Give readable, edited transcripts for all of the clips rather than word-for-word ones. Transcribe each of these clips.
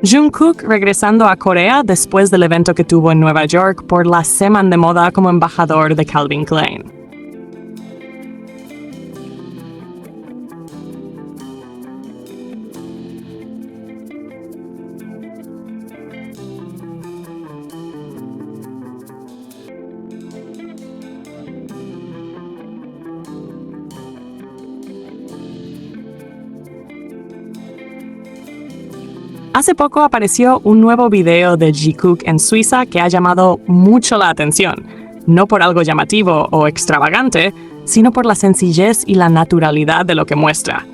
Jungkook regresando a Corea después del evento que tuvo en Nueva York por la Semana de Moda como embajador de Calvin Klein. Hace poco apareció un nuevo video de Jikook en Suiza que ha llamado mucho la atención, no por algo llamativo o extravagante, sino por la sencillez y la naturalidad de lo que muestra.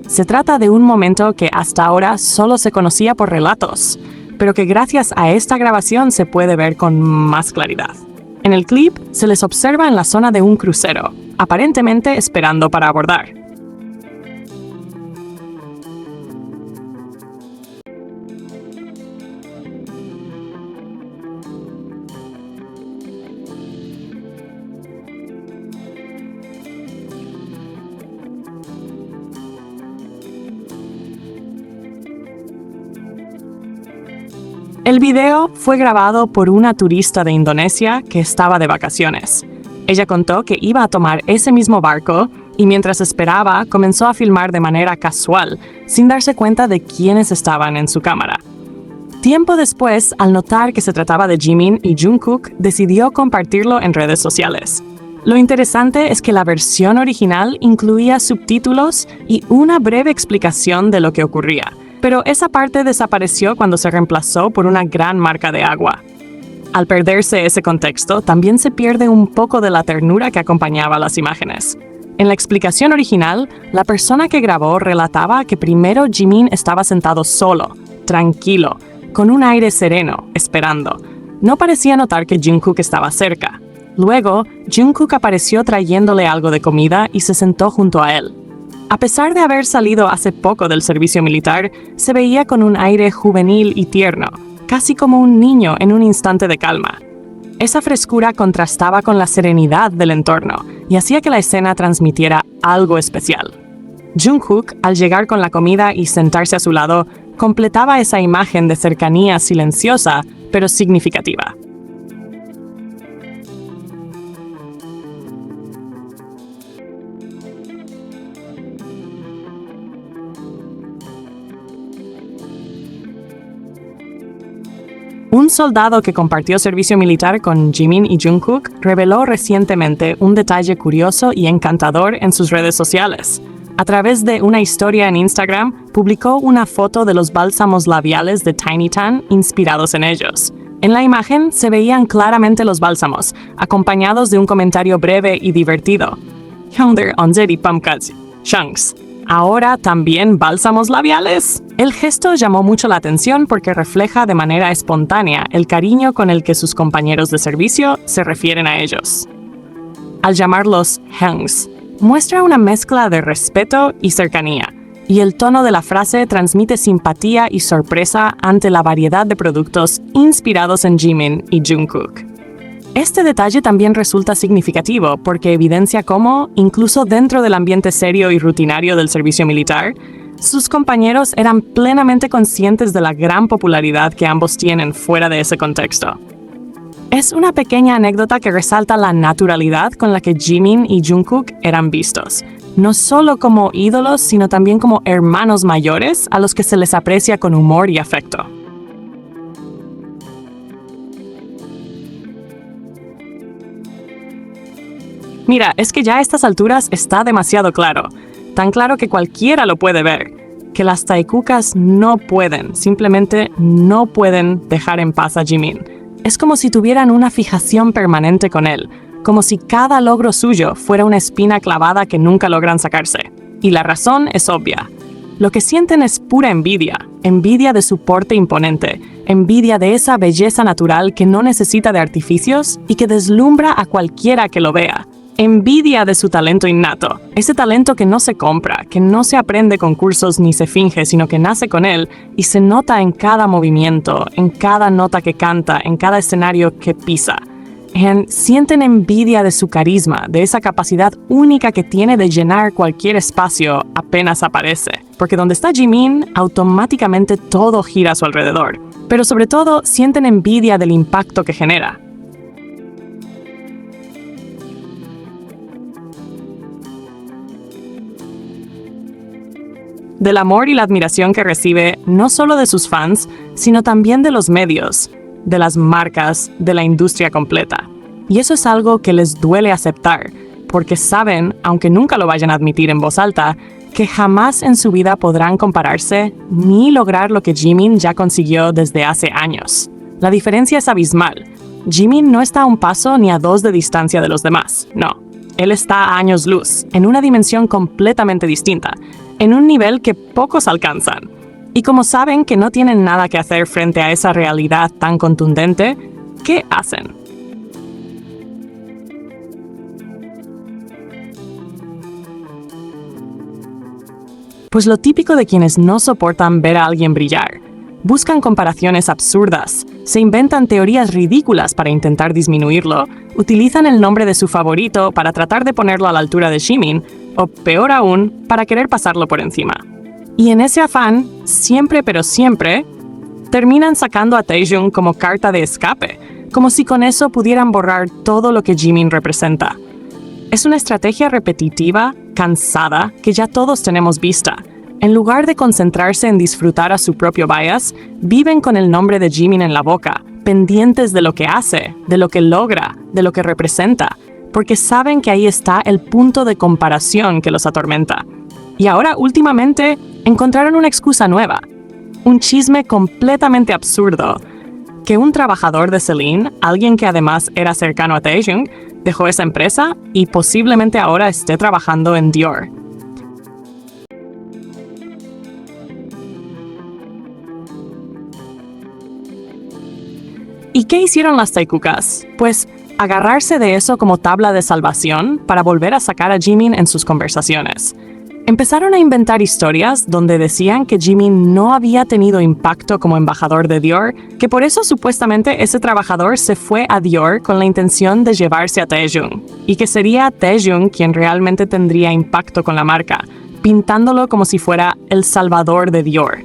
Se trata de un momento que hasta ahora solo se conocía por relatos, pero que gracias a esta grabación se puede ver con más claridad. En el clip se les observa en la zona de un crucero, aparentemente esperando para abordar. El video fue grabado por una turista de Indonesia que estaba de vacaciones. Ella contó que iba a tomar ese mismo barco y mientras esperaba comenzó a filmar de manera casual, sin darse cuenta de quiénes estaban en su cámara. Tiempo después, al notar que se trataba de Jimin y Jungkook, decidió compartirlo en redes sociales. Lo interesante es que la versión original incluía subtítulos y una breve explicación de lo que ocurría, pero esa parte desapareció cuando se reemplazó por una gran marca de agua. Al perderse ese contexto, también se pierde un poco de la ternura que acompañaba las imágenes. En la explicación original, la persona que grabó relataba que primero Jimin estaba sentado solo, tranquilo, con un aire sereno, esperando. No parecía notar que Jungkook estaba cerca. Luego, Jungkook apareció trayéndole algo de comida y se sentó junto a él. A pesar de haber salido hace poco del servicio militar, se veía con un aire juvenil y tierno, casi como un niño en un instante de calma. Esa frescura contrastaba con la serenidad del entorno y hacía que la escena transmitiera algo especial. Jungkook, al llegar con la comida y sentarse a su lado, completaba esa imagen de cercanía silenciosa, pero significativa. Un soldado que compartió servicio militar con Jimin y Jungkook reveló recientemente un detalle curioso y encantador en sus redes sociales. A través de una historia en Instagram, publicó una foto de los bálsamos labiales de Tiny Tan inspirados en ellos. En la imagen se veían claramente los bálsamos, acompañados de un comentario breve y divertido. "형들 언제 립밤까지? Shanks. ¿Ahora también bálsamos labiales?". El gesto llamó mucho la atención porque refleja de manera espontánea el cariño con el que sus compañeros de servicio se refieren a ellos. Al llamarlos "Hangs", muestra una mezcla de respeto y cercanía, y el tono de la frase transmite simpatía y sorpresa ante la variedad de productos inspirados en Jimin y Jungkook. Este detalle también resulta significativo porque evidencia cómo, incluso dentro del ambiente serio y rutinario del servicio militar, sus compañeros eran plenamente conscientes de la gran popularidad que ambos tienen fuera de ese contexto. Es una pequeña anécdota que resalta la naturalidad con la que Jimin y Jungkook eran vistos, no solo como ídolos, sino también como hermanos mayores a los que se les aprecia con humor y afecto. Mira, es que ya a estas alturas está demasiado claro, tan claro que cualquiera lo puede ver, que las taikukas no pueden, simplemente no pueden dejar en paz a Jimin. Es como si tuvieran una fijación permanente con él, como si cada logro suyo fuera una espina clavada que nunca logran sacarse. Y la razón es obvia. Lo que sienten es pura envidia, envidia de su porte imponente, envidia de esa belleza natural que no necesita de artificios y que deslumbra a cualquiera que lo vea. Envidia de su talento innato, ese talento que no se compra, que no se aprende con cursos ni se finge, sino que nace con él y se nota en cada movimiento, en cada nota que canta, en cada escenario que pisa. Sienten envidia de su carisma, de esa capacidad única que tiene de llenar cualquier espacio apenas aparece. porque donde está Jimin, automáticamente todo gira a su alrededor. Pero sobre todo, sienten envidia del impacto que genera. Del amor y la admiración que recibe no solo de sus fans, sino también de los medios, de las marcas, de la industria completa. Y eso es algo que les duele aceptar, porque saben, aunque nunca lo vayan a admitir en voz alta, que jamás en su vida podrán compararse ni lograr lo que Jimin ya consiguió desde hace años. La diferencia es abismal. Jimin no está a un paso ni a dos de distancia de los demás, no. Él está a años luz, en una dimensión completamente distinta, en un nivel que pocos alcanzan. Y como saben que no tienen nada que hacer frente a esa realidad tan contundente, ¿qué hacen? Pues lo típico de quienes no soportan ver a alguien brillar. Buscan comparaciones absurdas, se inventan teorías ridículas para intentar disminuirlo, utilizan el nombre de su favorito para tratar de ponerlo a la altura de Jimin, o peor aún, para querer pasarlo por encima. Y en ese afán, siempre pero siempre, terminan sacando a Taejung como carta de escape, como si con eso pudieran borrar todo lo que Jimin representa. Es una estrategia repetitiva, cansada, que ya todos tenemos vista. En lugar de concentrarse en disfrutar a su propio bias, viven con el nombre de Jimin en la boca, pendientes de lo que hace, de lo que logra, de lo que representa, porque saben que ahí está el punto de comparación que los atormenta. Y ahora, últimamente, encontraron una excusa nueva. Un chisme completamente absurdo. Que un trabajador de Celine, alguien que además era cercano a Taejung, dejó esa empresa y posiblemente ahora esté trabajando en Dior. ¿Y qué hicieron las Taekukas? Pues agarrarse de eso como tabla de salvación para volver a sacar a Jimin en sus conversaciones. Empezaron a inventar historias donde decían que Jimin no había tenido impacto como embajador de Dior, que por eso supuestamente ese trabajador se fue a Dior con la intención de llevarse a Taejung, y que sería Taejung quien realmente tendría impacto con la marca, pintándolo como si fuera el salvador de Dior.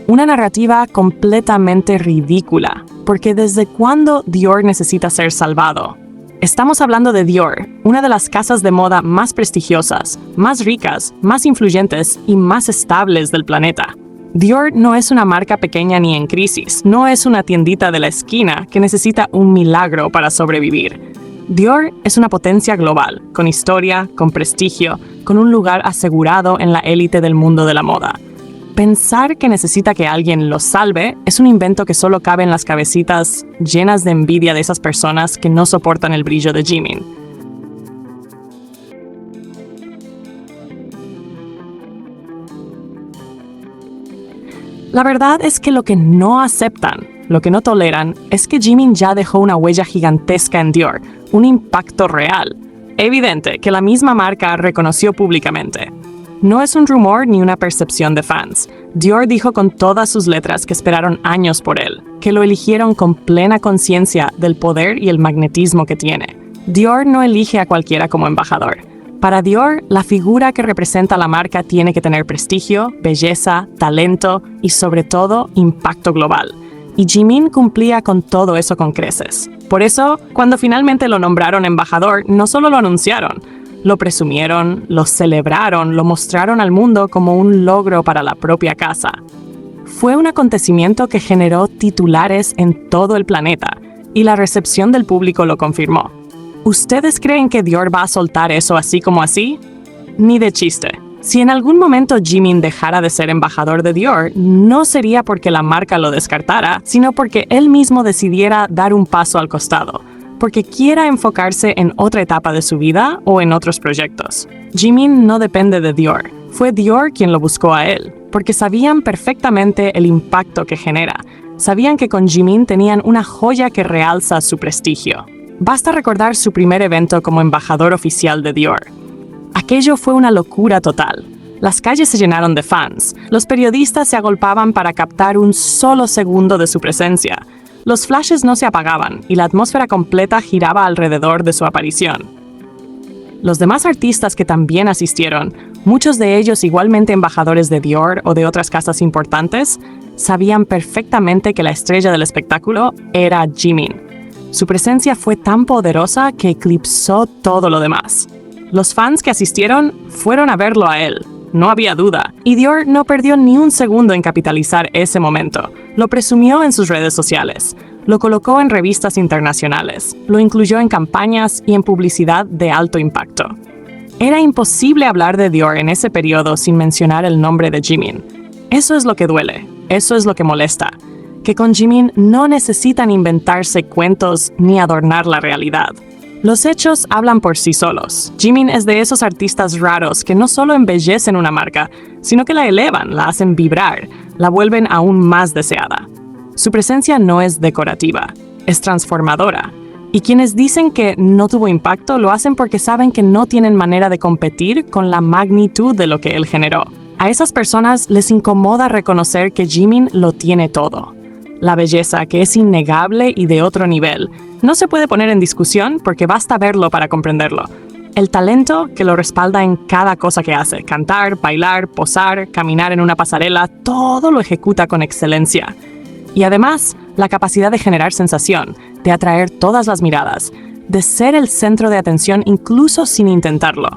Una narrativa completamente ridícula, porque ¿desde cuándo Dior necesita ser salvado? Estamos hablando de Dior, una de las casas de moda más prestigiosas, más ricas, más influyentes y más estables del planeta. Dior no es una marca pequeña ni en crisis, no es una tiendita de la esquina que necesita un milagro para sobrevivir. Dior es una potencia global, con historia, con prestigio, con un lugar asegurado en la élite del mundo de la moda. Pensar que necesita que alguien lo salve es un invento que solo cabe en las cabecitas llenas de envidia de esas personas que no soportan el brillo de Jimin. La verdad es que lo que no aceptan, lo que no toleran, es que Jimin ya dejó una huella gigantesca en Dior, un impacto real, evidente que la misma marca reconoció públicamente. No es un rumor ni una percepción de fans. Dior dijo con todas sus letras que esperaron años por él, que lo eligieron con plena conciencia del poder y el magnetismo que tiene. Dior no elige a cualquiera como embajador. Para Dior, la figura que representa la marca tiene que tener prestigio, belleza, talento y sobre todo impacto global. Y Jimin cumplía con todo eso con creces. Por eso, cuando finalmente lo nombraron embajador, no solo lo anunciaron, lo presumieron, lo celebraron, lo mostraron al mundo como un logro para la propia casa. Fue un acontecimiento que generó titulares en todo el planeta, y la recepción del público lo confirmó. ¿Ustedes creen que Dior va a soltar eso así como así? Ni de chiste. Si en algún momento Jimin dejara de ser embajador de Dior, no sería porque la marca lo descartara, sino porque él mismo decidiera dar un paso al costado, porque quiera enfocarse en otra etapa de su vida o en otros proyectos. Jimin no depende de Dior. Fue Dior quien lo buscó a él, porque sabían perfectamente el impacto que genera. Sabían que con Jimin tenían una joya que realza su prestigio. Basta recordar su primer evento como embajador oficial de Dior. Aquello fue una locura total. Las calles se llenaron de fans. Los periodistas se agolpaban para captar un solo segundo de su presencia. Los flashes no se apagaban y la atmósfera completa giraba alrededor de su aparición. Los demás artistas que también asistieron, muchos de ellos igualmente embajadores de Dior o de otras casas importantes, sabían perfectamente que la estrella del espectáculo era Jimin. Su presencia fue tan poderosa que eclipsó todo lo demás. Los fans que asistieron fueron a verlo a él, no había duda, y Dior no perdió ni un segundo en capitalizar ese momento. Lo presumió en sus redes sociales, lo colocó en revistas internacionales, lo incluyó en campañas y en publicidad de alto impacto. Era imposible hablar de Dior en ese periodo sin mencionar el nombre de Jimin. Eso es lo que duele, eso es lo que molesta, que con Jimin no necesitan inventarse cuentos ni adornar la realidad. Los hechos hablan por sí solos. Jimin es de esos artistas raros que no solo embellecen una marca, sino que la elevan, la hacen vibrar, la vuelven aún más deseada. Su presencia no es decorativa, es transformadora. Y quienes dicen que no tuvo impacto lo hacen porque saben que no tienen manera de competir con la magnitud de lo que él generó. A esas personas les incomoda reconocer que Jimin lo tiene todo. La belleza, que es innegable y de otro nivel, no se puede poner en discusión porque basta verlo para comprenderlo. El talento que lo respalda en cada cosa que hace, cantar, bailar, posar, caminar en una pasarela, todo lo ejecuta con excelencia. Y además, la capacidad de generar sensación, de atraer todas las miradas, de ser el centro de atención incluso sin intentarlo.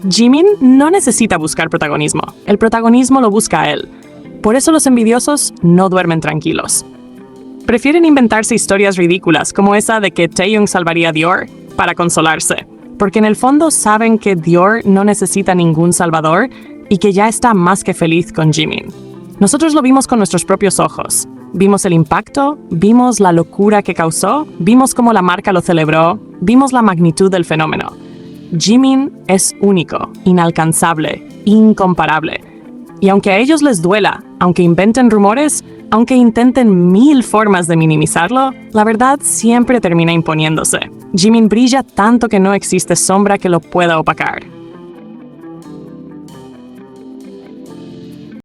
Jimin no necesita buscar protagonismo, el protagonismo lo busca a él. Por eso los envidiosos no duermen tranquilos. Prefieren inventarse historias ridículas como esa de que Taeyong salvaría a Dior para consolarse, porque en el fondo saben que Dior no necesita ningún salvador y que ya está más que feliz con Jimin. Nosotros lo vimos con nuestros propios ojos. Vimos el impacto, vimos la locura que causó, vimos cómo la marca lo celebró, vimos la magnitud del fenómeno. Jimin es único, inalcanzable, incomparable. Y aunque a ellos les duela, aunque inventen rumores, aunque intenten 1000 formas de minimizarlo, la verdad siempre termina imponiéndose. Jimin brilla tanto que no existe sombra que lo pueda opacar.